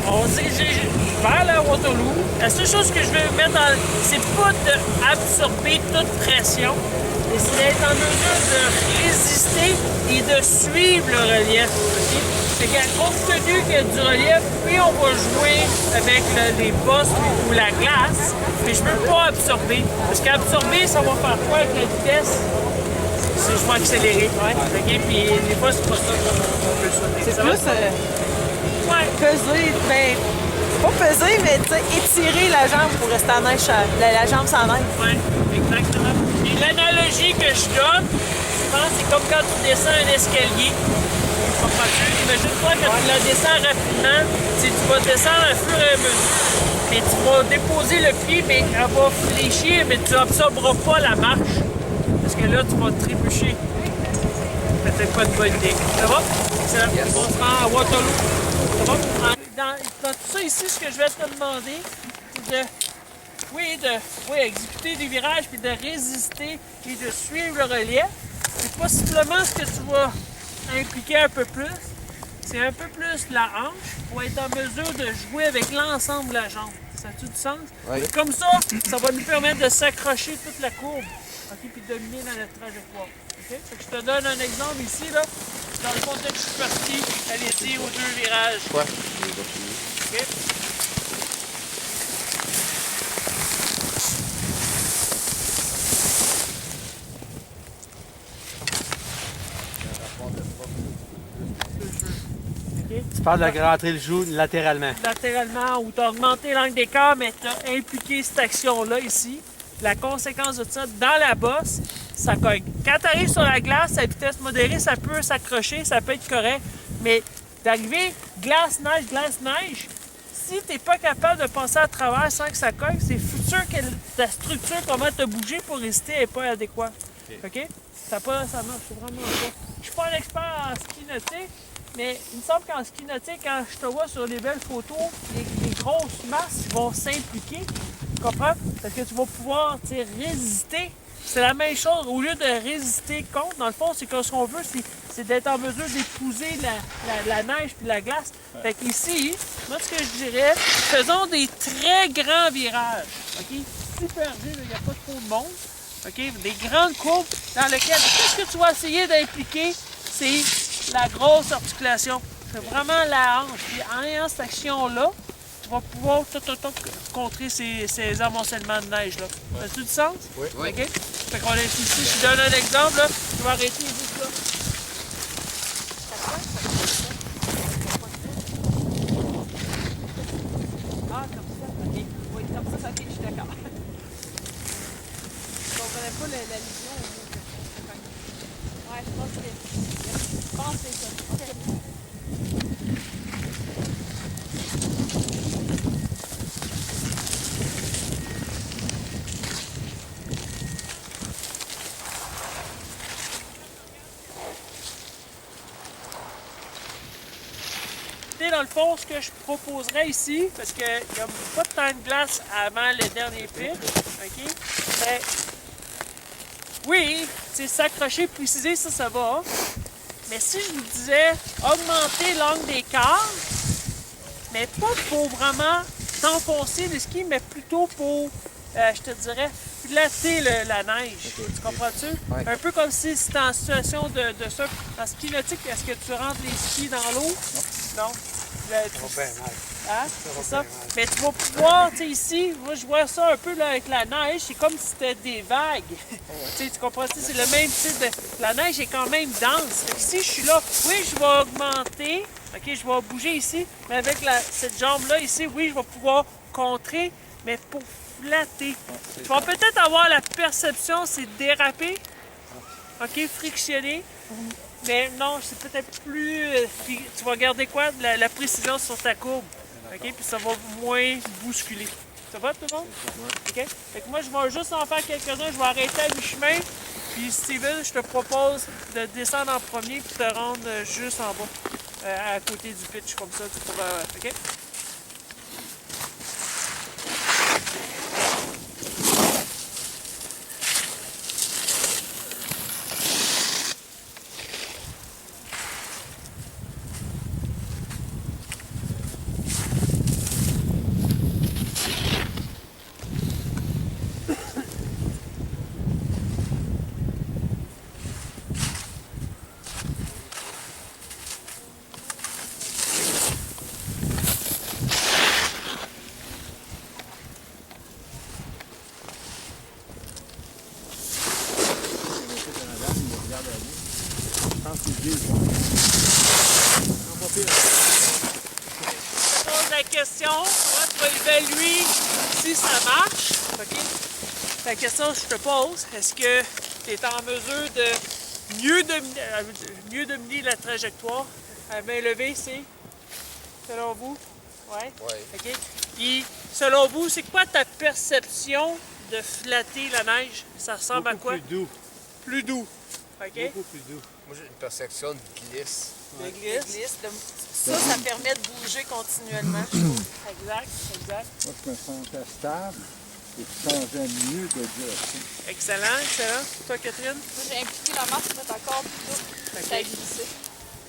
On va diriger vers la Waterloo. La seule chose que je veux mettre dans... c'est pas d'absorber toute pression, mais c'est d'être en mesure de résister et de suivre le relief. Okay? Fait que, compte tenu qu'il y a du relief, puis on va jouer avec les bosses ou la glace, mais je veux pas absorber. Parce qu'absorber, ça va faire quoi avec la vitesse? Je vais accélérer. Ouais. Okay? Puis des fois, c'est pas ça qu'on veut souhaiter. C'est plus ouais. Peser, ben, pas peser, mais étirer la jambe pour rester en neige, la jambe sans neige. Oui, exactement. Et l'analogie que je donne, je pense c'est comme quand tu descends un escalier. Imagine-toi quand tu le descends rapidement, tu vas descendre au fur et à mesure. Mais tu vas déposer le pied, mais elle va fléchir, mais tu n'absorberas pas la marche. Parce que là, tu vas trébucher. Peut-être pas de bonne idée. Ça va? Yes. On se rend à Waterloo. Ça va? Dans tout ça ici, ce que je vais te demander, c'est de exécuter des virages, puis de résister et de suivre le relief. Et possiblement, ce que tu vas impliquer un peu plus, c'est un peu plus la hanche pour être en mesure de jouer avec l'ensemble de la jambe. Ça a-tu du sens? Oui. Comme ça va nous permettre de s'accrocher toute la courbe, okay, puis de dominer dans notre trajectoire. Okay? Fait que je te donne un exemple ici. Là. Dans le fond, dès que je suis parti, allez-y aux deux virages. Ouais. Okay? Tu parles de rentrer le genou latéralement. Latéralement, ou tu as augmenté l'angle d'écart, mais tu as impliqué cette action-là ici. La conséquence de ça, dans la bosse, ça cogne. Quand tu arrives sur la glace, à vitesse modérée, ça peut s'accrocher, ça peut être correct. Mais d'arriver glace-neige, si tu n'es pas capable de passer à travers sans que ça cogne, c'est sûr que ta structure, comment te bouger pour résister, n'est pas adéquate. OK? Ça marche vraiment pas. Je suis pas un expert en ski nautique, mais il me semble qu'en ski nautique, quand je te vois sur les belles photos, les grosses masses vont s'impliquer. Tu comprends? Parce que tu vas pouvoir résister. C'est la même chose. Au lieu de résister contre, dans le fond, c'est que ce qu'on veut, c'est d'être en mesure d'épouser la neige puis la glace. Fait qu'ici, moi, ce que je dirais, faisons des très grands virages. OK? Super vite, il n'y a pas trop de monde. OK? Des grandes courbes dans lesquelles, qu'est-ce que tu vas essayer d'impliquer? C'est la grosse articulation. C'est vraiment la hanche. Puis en ayant cette action-là, tu vas pouvoir contrer ces amoncellements de neige. As-tu du sens? Oui. OK? Fait qu'on est ici. Je donne un exemple. Là. Je vais arrêter juste là. Ah, comme ça? OK. Oui, comme ça, OK, je suis d'accord. Je ne comprenais pas la vision au bout que je fais. Ouais, je pense que c'est ça. OK. Dans le fond, ce que je proposerais ici, parce qu'il n'y a pas de temps de glace avant le dernier pic, OK? Ben, oui, s'accrocher, préciser, ça va. Mais si je vous disais augmenter l'angle d'écart, mais pas pour vraiment t'enfoncer le ski, mais plutôt pour, je te dirais, flatter la neige. Okay. Tu comprends-tu? Ouais. Un peu comme si c'était en situation de surf. En ski nautique, est-ce que tu rentres les skis dans l'eau? Non. Hein? C'est ça. Mais tu vas pouvoir, tu sais, ici, moi je vois ça un peu là, avec la neige, c'est comme si c'était des vagues. Tu comprends? C'est le même type de. La neige est quand même dense. Fait que si je suis là, oui, je vais augmenter, OK, je vais bouger ici, mais avec cette jambe-là ici, oui, je vais pouvoir contrer, mais pour flatter. Tu vas peut-être avoir la perception, c'est déraper, OK, frictionner. Mais non, c'est peut-être plus... tu vas garder quoi? La précision sur ta courbe. OK? Puis ça va moins bousculer. Ça va tout le monde? OK? Fait que moi, je vais juste en faire quelques-uns. Je vais arrêter à mi-chemin. Puis Steven, je te propose de descendre en premier puis te rendre juste en bas. À côté du pitch, comme ça. Tu pourras... OK? Je te pose la question, comment tu vas évaluer si ça marche? OK? La question que je te pose, est-ce que tu es en mesure de mieux dominer la trajectoire? À main levée, c'est, selon vous? Ouais? Oui. OK? Puis, selon vous, c'est quoi ta perception de flatter la neige? Ça ressemble à quoi? Plus doux. Plus doux. OK? Beaucoup plus doux. Moi, j'ai une perception de glisse. De De glisse. glisse. Ça permet de bouger continuellement, je trouve. Exact, exact. Moi, je me sentais stable et je changeais mieux de geste. Excellent, excellent. Toi, Catherine? Moi, j'ai impliqué la marche pour mettre encore plus tôt. Ça a glissé.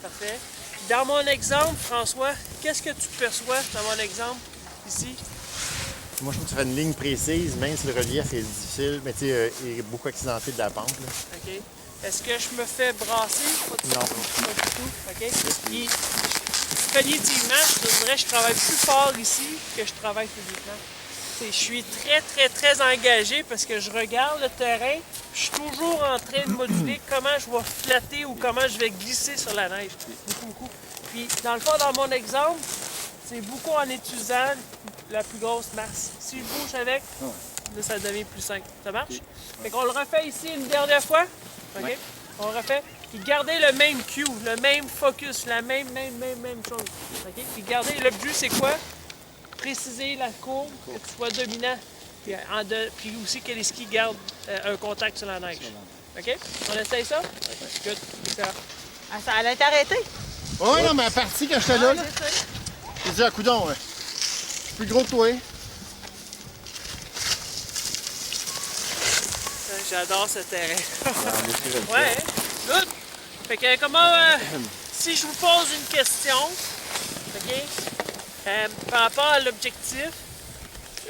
Parfait. Dans mon exemple, François, qu'est-ce que tu perçois dans mon exemple ici? Moi, je trouve que tu fais une ligne précise, même si le relief est difficile, mais tu sais, il est beaucoup accidenté de la pente. Là. OK. Est-ce que je me fais brasser? Pas du Non. tout. Pas du tout. OK. Puis, cognitivement, je te dirais que je travaille plus fort ici que je travaille physiquement. Je suis très, très, très engagé parce que je regarde le terrain. Je suis toujours en train de moduler comment je vais flatter ou comment je vais glisser sur la neige. Beaucoup, beaucoup. Puis, dans le fond, dans mon exemple, c'est beaucoup en utilisant la plus grosse masse. Si je bouge avec, là, ça devient plus simple. Ça marche? Fait qu'on le refait ici une dernière fois. OK? On refait. Puis gardez le même cue, le même focus, la même chose. OK? Puis gardez, le but, c'est quoi? Préciser la courbe, que tu sois dominant. Puis, puis aussi que les skis gardent un contact sur la neige. OK? On essaye ça? Good. Excellent. Ah, ça allait être arrêté. Oui, non, mais à partir quand j'étais là, c'est ça. j'ai dit à coudon, ouais. Je suis plus gros que toi. J'adore ce terrain. Ouais, hein? Good. Fait que comment, si je vous pose une question, OK, par rapport à l'objectif,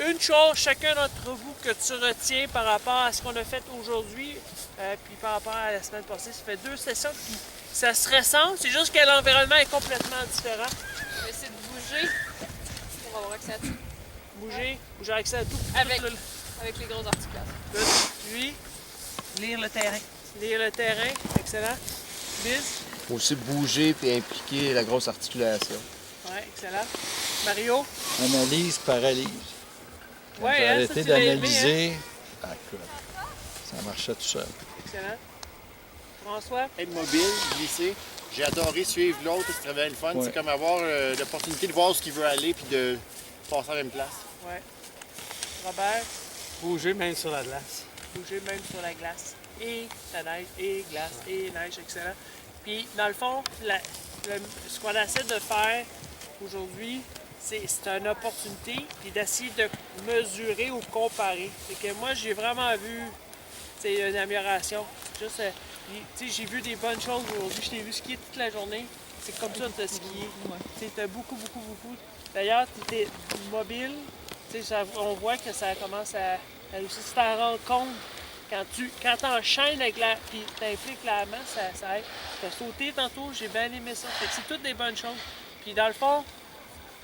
une chose, chacun d'entre vous, que tu retiens par rapport à ce qu'on a fait aujourd'hui, puis par rapport à la semaine passée, ça fait 2 sessions, puis ça se ressemble, c'est juste que l'environnement est complètement différent. Je vais essayer de bouger pour avoir accès à tout. Bouger accès à tout. Avec, tout le- avec les grosses articulations. Good. Lui, Lire le terrain. lire le terrain, excellent. Biz, Aussi bouger et impliquer la grosse articulation. ouais, excellent. Mario, Analyse, paralyse. Quand ouais, j'ai hein, ça, arrêté tu l'as aimé, hein? d'analyser, écoute, ça marchait tout seul. Excellent. François, Être mobile, glisser. J'ai adoré suivre l'autre, c'est très bien le fun. Ouais. C'est comme avoir l'opportunité de voir où il veut aller puis de passer à la même place. ouais. Robert, Bouger même sur la glace. bouger même sur la glace. Et la neige, et glace, et neige, excellent. Puis, dans le fond, ce qu'on essaie de faire aujourd'hui, c'est une opportunité, puis d'essayer de mesurer ou comparer. C'est que moi, j'ai vraiment vu une amélioration. Juste, j'ai vu des bonnes choses aujourd'hui. Je t'ai vu skier toute la journée. C'est comme ça que tu as skié. Tu as beaucoup. D'ailleurs, tu étais mobile. On voit que ça commence à réussir. Si tu t'en rends compte, quand tu enchaînes avec puis tu impliques la masse, ça aide. Tu as sauté tantôt, j'ai bien aimé ça. Fait que c'est toutes des bonnes choses. Puis dans le fond,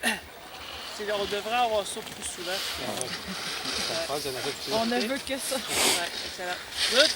on devrait avoir ça plus souvent. Je pense qu'on a fait plus. On ne veut que ça. Ouais, excellent. Good.